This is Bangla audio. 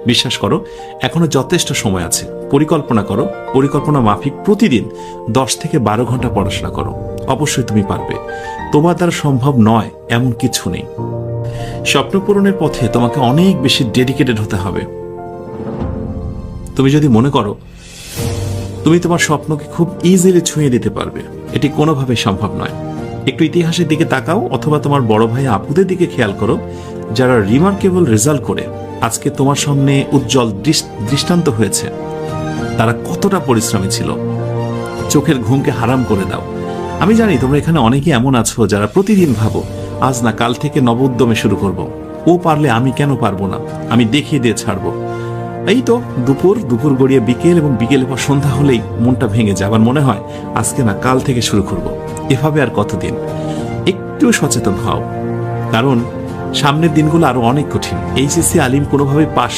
বিশ্বাস করো, এখনো যথেষ্ট সময় আছে। পরিকল্পনা করো, পরিকল্পনা মাফিক প্রতিদিন 10 থেকে 12 ঘন্টা পড়াশোনা করো। অবশ্যই তুমি পারবে। তোমার দ্বারা সম্ভব নয় এমন কিছু নেই। স্বপ্ন পূরণের পথে তোমাকে অনেক বেশি ডেডিকেটেড হতে হবে। তুমি যদি মনে করো তুমি তোমার স্বপ্নকে খুব ইজিলি ছুঁয়ে দিতে পারবে, এটি কোনোভাবেই সম্ভব নয়। একটু ইতিহাসের দিকে তাকাও, অথবা তোমার বড় ভাই আপুদের দিকে খেয়াল করো, যারা রিমার্কেবল রেজাল্ট করে আজকে তোমার সামনে উজ্জ্বল দৃষ্টান্ত হয়েছে। তারা কতটা পরিশ্রমী ছিল। চোখের ঘুমকে হারাম করে দাও। আমি জানি তোমরা এখানে অনেকে এমন আছো যারা প্রতিদিন ভাবো, আজ না কাল থেকে নব উদ্যমে শুরু করব। ও পারলে আমি কেন পারবো না, আমি দেখিয়ে দিয়ে ছাড়বো। এই তো দুপুর গড়িয়ে বিকেল, এবং বিকেলের পর সন্ধ্যা হলেই মনটা ভেঙে যায়। আবার মনে হয় আজকে না কাল থেকে শুরু করব। এভাবে আর কতদিন? একটু সচেতন হও, কারণ সামনের দিনগুলো আরো অনেক কঠিন। এইচএসসি আলিম কোনোভাবে পাশ